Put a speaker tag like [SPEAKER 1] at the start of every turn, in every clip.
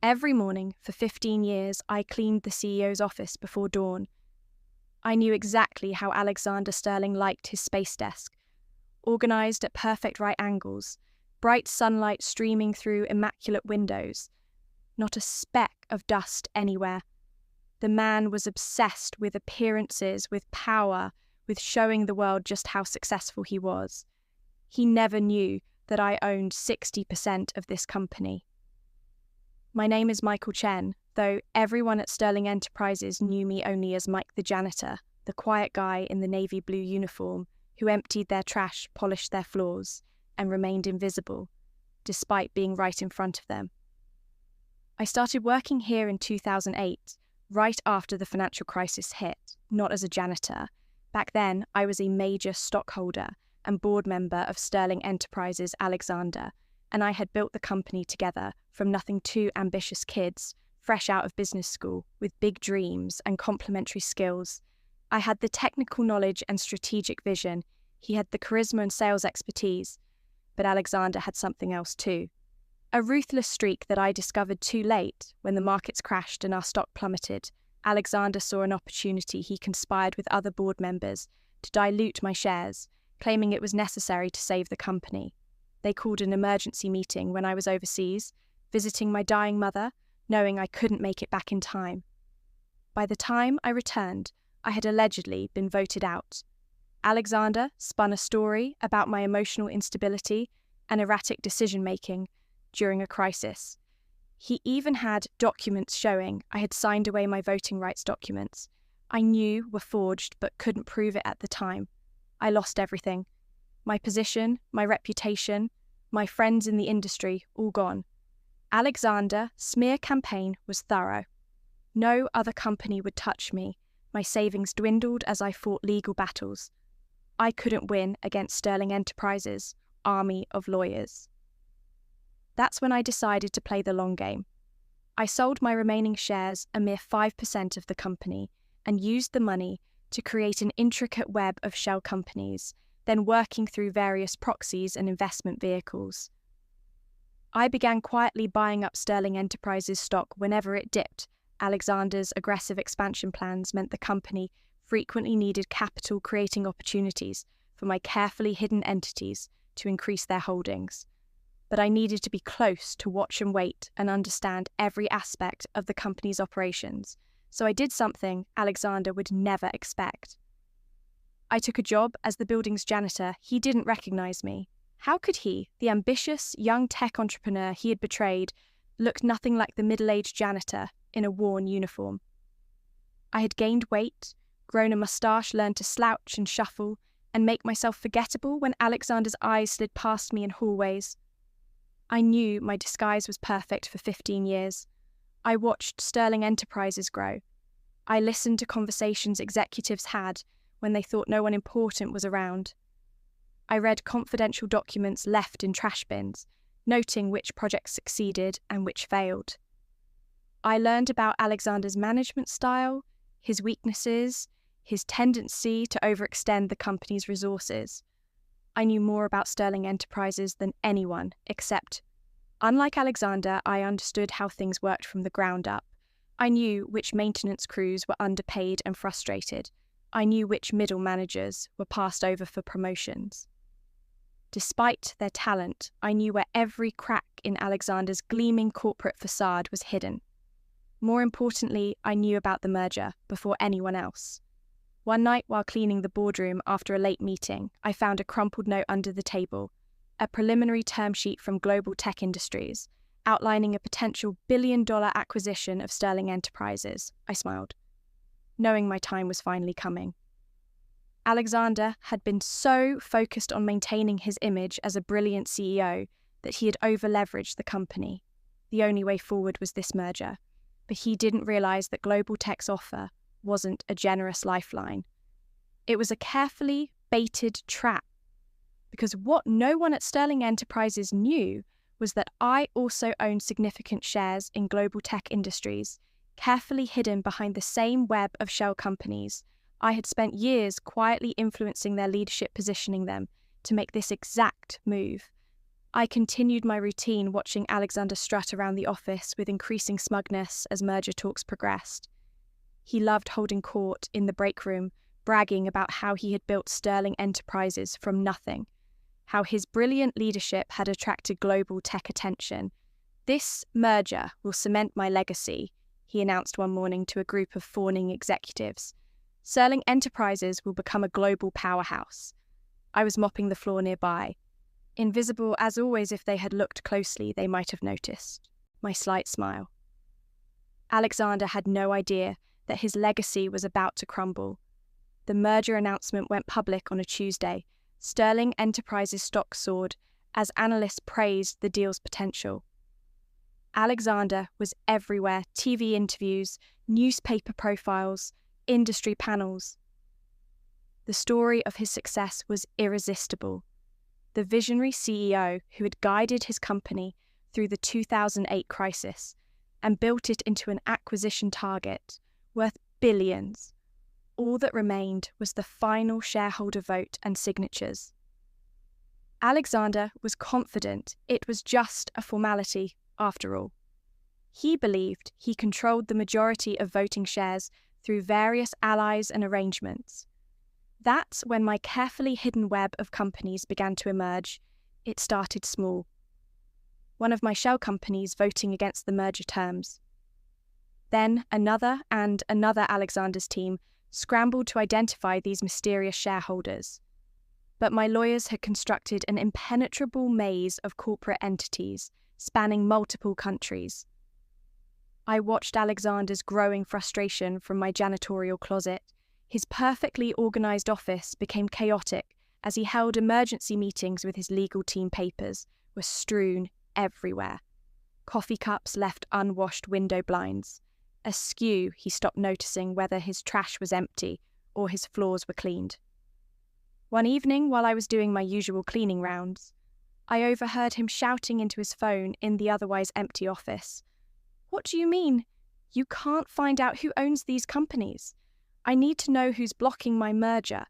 [SPEAKER 1] Every morning for 15 years, I cleaned the CEO's office before dawn. I knew exactly how Alexander Sterling liked his space desk, organized at perfect right angles, bright sunlight streaming through immaculate windows, not a speck of dust anywhere. The man was obsessed with appearances, with power, with showing the world just how successful he was. He never knew that I owned 60% of this company. My name is Michael Chen, though everyone at Sterling Enterprises knew me only as Mike the Janitor, the quiet guy in the navy blue uniform who emptied their trash, polished their floors, and remained invisible, despite being right in front of them. I started working here in 2008, right after the financial crisis hit, not as a janitor. Back then, I was a major stockholder and board member of Sterling Enterprises Alexander, and I had built the company together from nothing two ambitious kids, fresh out of business school, with big dreams and complementary skills. I had the technical knowledge and strategic vision. He had the charisma and sales expertise. But Alexander had something else too. A ruthless streak that I discovered too late when the markets crashed and our stock plummeted. Alexander saw an opportunity. He conspired with other board members to dilute my shares, claiming it was necessary to save the company. They called an emergency meeting when I was overseas, visiting my dying mother, knowing I couldn't make it back in time. By the time I returned, I had allegedly been voted out. Alexander spun a story about my emotional instability and erratic decision-making during a crisis. He even had documents showing I had signed away my voting rights documents. I knew were forged but couldn't prove it at the time. I lost everything. My position, my reputation, my friends in the industry, all gone. Alexander's smear campaign was thorough. No other company would touch me. My savings dwindled as I fought legal battles. I couldn't win against Sterling Enterprises' army of lawyers. That's when I decided to play the long game. I sold my remaining shares, a mere 5% of the company, and used the money to create an intricate web of shell companies, then working through various proxies and investment vehicles. I began quietly buying up Sterling Enterprises stock whenever it dipped. Alexander's aggressive expansion plans meant the company frequently needed capital, creating opportunities for my carefully hidden entities to increase their holdings. But I needed to be close to watch and wait and understand every aspect of the company's operations, so I did something Alexander would never expect. I took a job as the building's janitor. He didn't recognize me. How could he, the ambitious young tech entrepreneur he had betrayed, look nothing like the middle-aged janitor in a worn uniform? I had gained weight, grown a moustache, learned to slouch and shuffle, and make myself forgettable when Alexander's eyes slid past me in hallways. I knew my disguise was perfect for 15 years. I watched Sterling Enterprises grow. I listened to conversations executives had when they thought no one important was around. I read confidential documents left in trash bins, noting which projects succeeded and which failed. I learned about Alexander's management style, his weaknesses, his tendency to overextend the company's resources. I knew more about Sterling Enterprises than anyone, except, unlike Alexander, I understood how things worked from the ground up. I knew which maintenance crews were underpaid and frustrated. I knew which middle managers were passed over for promotions. Despite their talent, I knew where every crack in Alexander's gleaming corporate facade was hidden. More importantly, I knew about the merger before anyone else. One night while cleaning the boardroom after a late meeting, I found a crumpled note under the table, a preliminary term sheet from Global Tech Industries, outlining a potential billion-dollar acquisition of Sterling Enterprises. I smiled, knowing my time was finally coming. Alexander had been so focused on maintaining his image as a brilliant CEO that he had over-leveraged the company. The only way forward was this merger, but he didn't realize that Global Tech's offer wasn't a generous lifeline. It was a carefully baited trap, because what no one at Sterling Enterprises knew was that I also owned significant shares in Global Tech Industries, carefully hidden behind the same web of shell companies. I had spent years quietly influencing their leadership, positioning them to make this exact move. I continued my routine, watching Alexander strut around the office with increasing smugness as merger talks progressed. He loved holding court in the break room, bragging about how he had built Sterling Enterprises from nothing, how his brilliant leadership had attracted global tech attention. "This merger will cement my legacy," he announced one morning to a group of fawning executives. "Sterling Enterprises will become a global powerhouse." I was mopping the floor nearby. Invisible as always, if they had looked closely, they might have noticed my slight smile. Alexander had no idea that his legacy was about to crumble. The merger announcement went public on a Tuesday. Sterling Enterprises stock soared as analysts praised the deal's potential. Alexander was everywhere: TV interviews, newspaper profiles, industry panels. The story of his success was irresistible. The visionary CEO who had guided his company through the 2008 crisis and built it into an acquisition target worth billions. All that remained was the final shareholder vote and signatures. Alexander was confident it was just a formality after all. He believed he controlled the majority of voting shares through various allies and arrangements. That's when my carefully hidden web of companies began to emerge. It started small. One of my shell companies voting against the merger terms. Then another and another Alexander's team scrambled to identify these mysterious shareholders. But my lawyers had constructed an impenetrable maze of corporate entities spanning multiple countries. I watched Alexander's growing frustration from my janitorial closet. His perfectly organized office became chaotic as he held emergency meetings with his legal team. Papers were strewn everywhere. Coffee cups left unwashed window blinds. Askew, he stopped noticing whether his trash was empty or his floors were cleaned. One evening, while I was doing my usual cleaning rounds, I overheard him shouting into his phone in the otherwise empty office. "What do you mean? You can't find out who owns these companies? I need to know who's blocking my merger.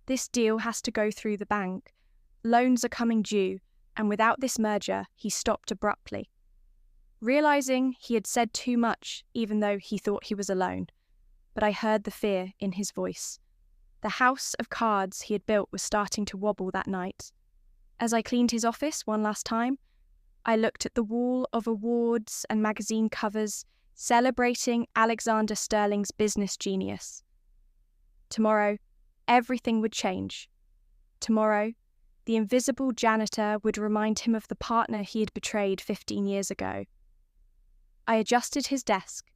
[SPEAKER 1] This deal has to go through the bank. Loans are coming due, and without this merger," he stopped abruptly. Realizing he had said too much, even though he thought he was alone, but I heard the fear in his voice. The house of cards he had built was starting to wobble that night. As I cleaned his office one last time, I looked at the wall of awards and magazine covers celebrating Alexander Sterling's business genius. Tomorrow, everything would change. Tomorrow, the invisible janitor would remind him of the partner he had betrayed 15 years ago. I adjusted his desk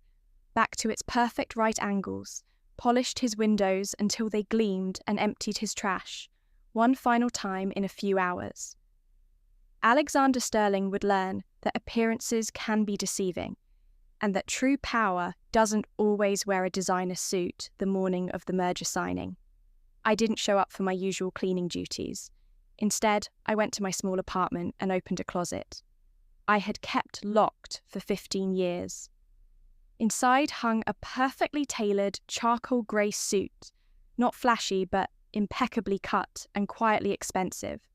[SPEAKER 1] back to its perfect right angles, polished his windows until they gleamed, and emptied his trash, one final time in a few hours. Alexander Sterling would learn that appearances can be deceiving, and that true power doesn't always wear a designer suit the morning of the merger signing. I didn't show up for my usual cleaning duties. Instead, I went to my small apartment and opened a closet I had kept locked for 15 years. Inside hung a perfectly tailored charcoal grey suit, not flashy but impeccably cut and quietly expensive.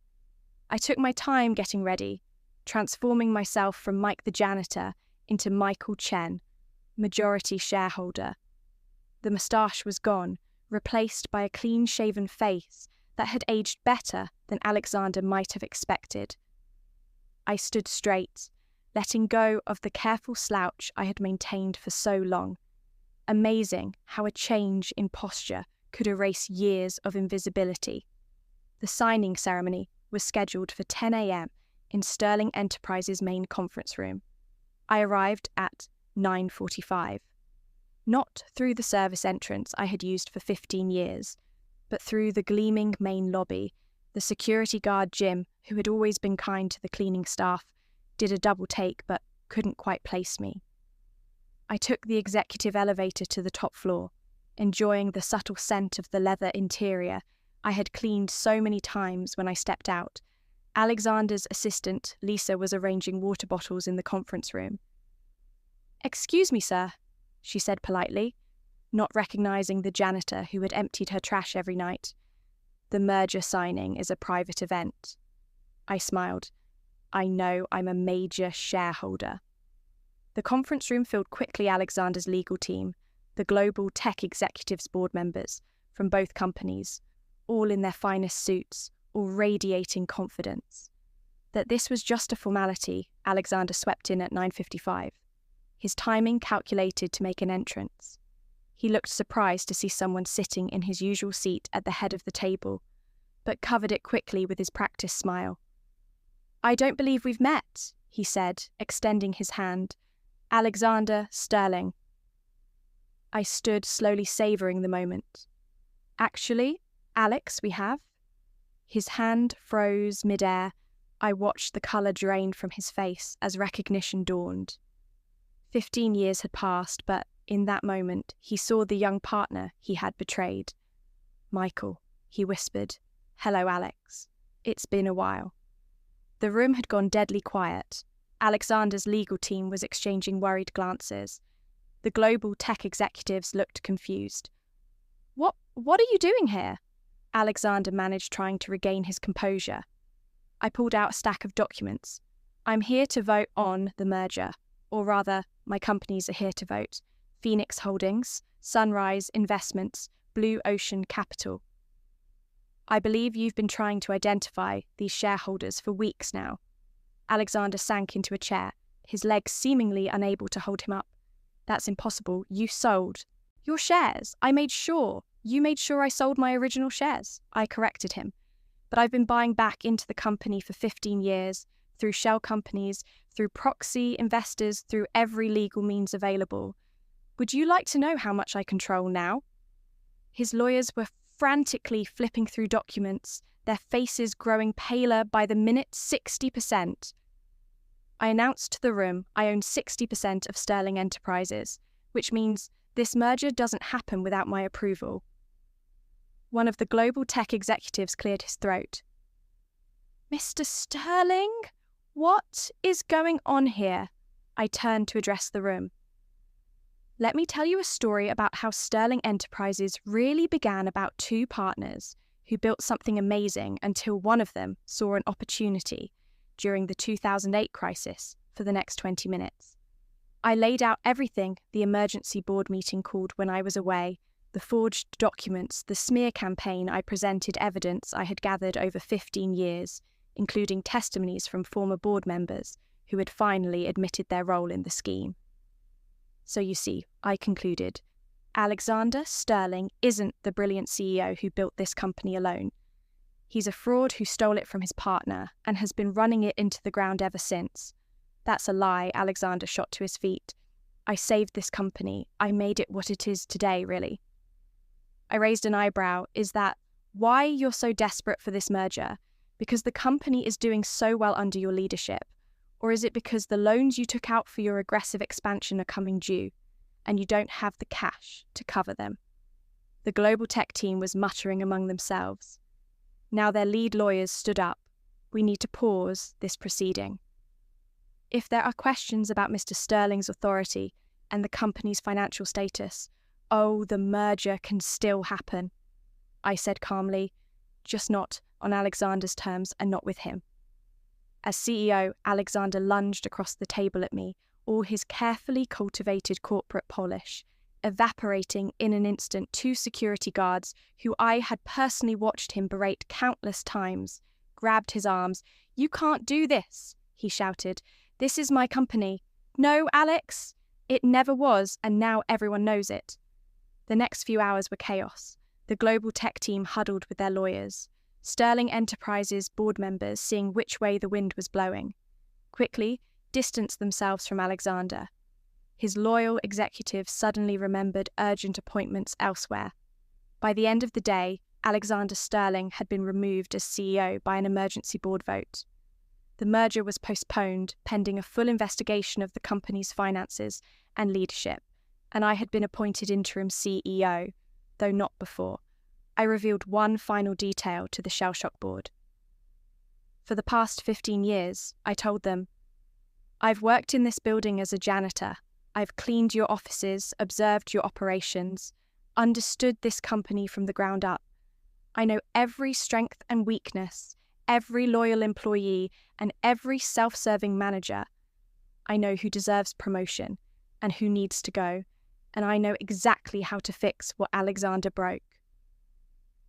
[SPEAKER 1] I took my time getting ready, transforming myself from Mike the janitor into Michael Chen, majority shareholder. The moustache was gone, replaced by a clean-shaven face that had aged better than Alexander might have expected. I stood straight, letting go of the careful slouch I had maintained for so long. Amazing how a change in posture could erase years of invisibility. The signing ceremony was scheduled for 10 a.m. in Sterling Enterprises' main conference room. I arrived at 9:45. Not through the service entrance I had used for 15 years, but through the gleaming main lobby. The security guard Jim, who had always been kind to the cleaning staff, did a double take but couldn't quite place me. I took the executive elevator to the top floor, enjoying the subtle scent of the leather interior I had cleaned so many times. When I stepped out, Alexander's assistant, Lisa, was arranging water bottles in the conference room. "Excuse me, sir," she said politely, not recognizing the janitor who had emptied her trash every night. "The merger signing is a private event." I smiled. I know I'm a major shareholder. The conference room filled quickly. Alexander's legal team, the global tech executives board members from both companies, all in their finest suits, all radiating confidence. That this was just a formality, Alexander swept in at 9:55, his timing calculated to make an entrance. He looked surprised to see someone sitting in his usual seat at the head of the table, but covered it quickly with his practiced smile. "I don't believe we've met," he said, extending his hand. "Alexander Sterling." I stood, slowly savouring the moment. "Actually, Alex, we have." His hand froze mid-air. I watched the colour drain from his face as recognition dawned. 15 years had passed, but in that moment he saw the young partner he had betrayed. "Michael," he whispered. "Hello, Alex. It's been a while." The room had gone deadly quiet. Alexander's legal team was exchanging worried glances. The global tech executives looked confused. What are you doing here?" Alexander managed, trying to regain his composure. I pulled out a stack of documents. "I'm here to vote on the merger. Or rather, my companies are here to vote. Phoenix Holdings, Sunrise Investments, Blue Ocean Capital. I believe you've been trying to identify these shareholders for weeks now." Alexander sank into a chair, his legs seemingly unable to hold him up. "That's impossible. You sold your shares. You made sure I sold my original shares." I corrected him. "But I've been buying back into the company for 15 years, through shell companies, through proxy investors, through every legal means available. Would you like to know how much I control now?" His lawyers were frantically flipping through documents, their faces growing paler by the minute. 60%. I announced to the room I own 60% of Sterling Enterprises, which means this merger doesn't happen without my approval. One of the global tech executives cleared his throat. "Mr. Sterling, what is going on here?" I turned to address the room. "Let me tell you a story about how Sterling Enterprises really began about two partners who built something amazing until one of them saw an opportunity during the 2008 crisis for the next 20 minutes. I laid out everything the emergency board meeting called when I was away, the forged documents, the smear campaign. I presented evidence I had gathered over 15 years, including testimonies from former board members who had finally admitted their role in the scheme. So you see, I concluded, Alexander Sterling isn't the brilliant CEO who built this company alone. He's a fraud who stole it from his partner and has been running it into the ground ever since. That's a lie. Alexander shot to his feet. I saved this company. I made it what it is today, really. I raised an eyebrow. Is that why you're so desperate for this merger? Because the company is doing so well under your leadership? Or is it because the loans you took out for your aggressive expansion are coming due, and you don't have the cash to cover them? The global tech team was muttering among themselves. Now their lead lawyers stood up. We need to pause this proceeding. If there are questions about Mr. Sterling's authority and the company's financial status, the merger can still happen, I said calmly, just not on Alexander's terms and not with him. As CEO, Alexander lunged across the table at me, all his carefully cultivated corporate polish, evaporating in an instant. Two security guards, who I had personally watched him berate countless times, grabbed his arms. "You can't do this," he shouted. "This is my company." "No, Alex, it never was, and now everyone knows it." The next few hours were chaos. The global tech team huddled with their lawyers. Sterling Enterprises board members seeing which way the wind was blowing, quickly distanced themselves from Alexander. His loyal executives suddenly remembered urgent appointments elsewhere. By the end of the day, Alexander Sterling had been removed as CEO by an emergency board vote. The merger was postponed pending a full investigation of the company's finances and leadership, and I had been appointed interim CEO, though not before. I revealed one final detail to the Shell Shock board. For the past 15 years, I told them, I've worked in this building as a janitor. I've cleaned your offices, observed your operations, understood this company from the ground up. I know every strength and weakness, every loyal employee and every self-serving manager. I know who deserves promotion and who needs to go, and I know exactly how to fix what Alexander broke.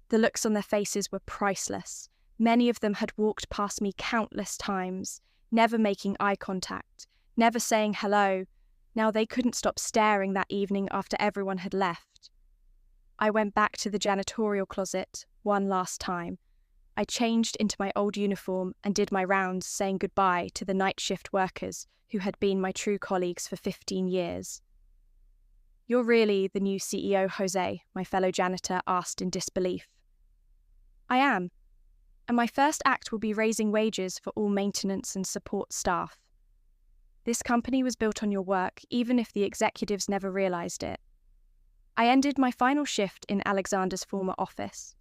[SPEAKER 1] The looks on their faces were priceless. Many of them had walked past me countless times, never making eye contact, never saying hello. Now they couldn't stop staring that evening after everyone had left. I went back to the janitorial closet one last time. I changed into my old uniform and did my rounds saying goodbye to the night shift workers who had been my true colleagues for 15 years. "You're really the new CEO, Jose?" my fellow janitor asked in disbelief. "I am, and my first act will be raising wages for all maintenance and support staff. This company was built on your work, even if the executives never realized it." I ended my final shift in Alexander's former office.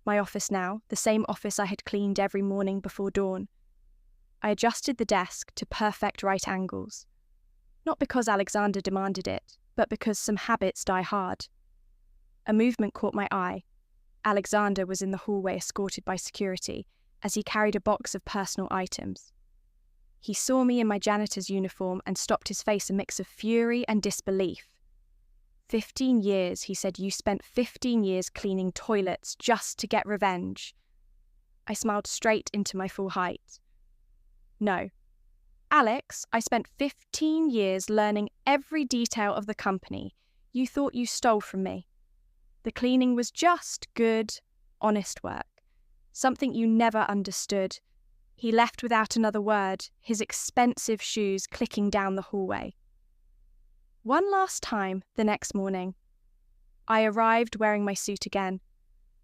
[SPEAKER 1] My office now, the same office I had cleaned every morning before dawn. I adjusted the desk to perfect right angles. Not because Alexander demanded it, but because some habits die hard. A movement caught my eye. Alexander was in the hallway escorted by security as he carried a box of personal items. He saw me in my janitor's uniform and stopped, his face a mix of fury and disbelief. 15 years, he said. You spent 15 years cleaning toilets just to get revenge. I smiled straight into my full height. No. Alex, I spent 15 years learning every detail of the company. You thought you stole from me. The cleaning was just good, honest work. Something you never understood. He left without another word, his expensive shoes clicking down the hallway. One last time the next morning. I arrived wearing my suit again,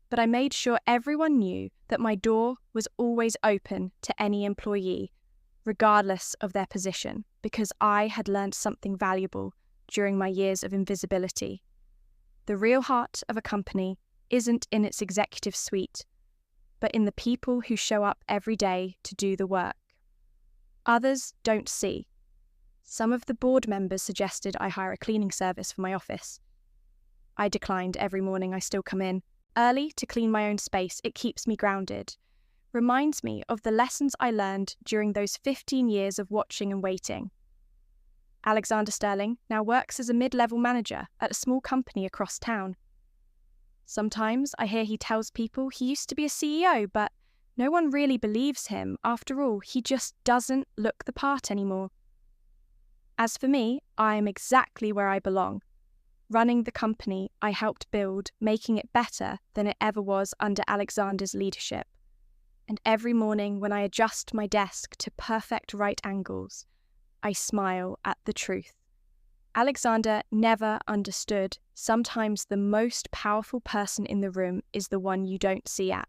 [SPEAKER 1] but I made sure everyone knew that my door was always open to any employee, regardless of their position, because I had learned something valuable during my years of invisibility. The real heart of a company isn't in its executive suite, but in the people who show up every day to do the work. Others don't see. Some of the board members suggested I hire a cleaning service for my office. I declined. Every morning I still come in early to clean my own space. It keeps me grounded. Reminds me of the lessons I learned during those 15 years of watching and waiting. Alexander Sterling now works as a mid-level manager at a small company across town. Sometimes I hear he tells people he used to be a CEO, but no one really believes him. After all, he just doesn't look the part anymore. As for me, I am exactly where I belong, running the company I helped build, making it better than it ever was under Alexander's leadership. And every morning when I adjust my desk to perfect right angles, I smile at the truth. Alexander never understood. Sometimes the most powerful person in the room is the one you don't see at.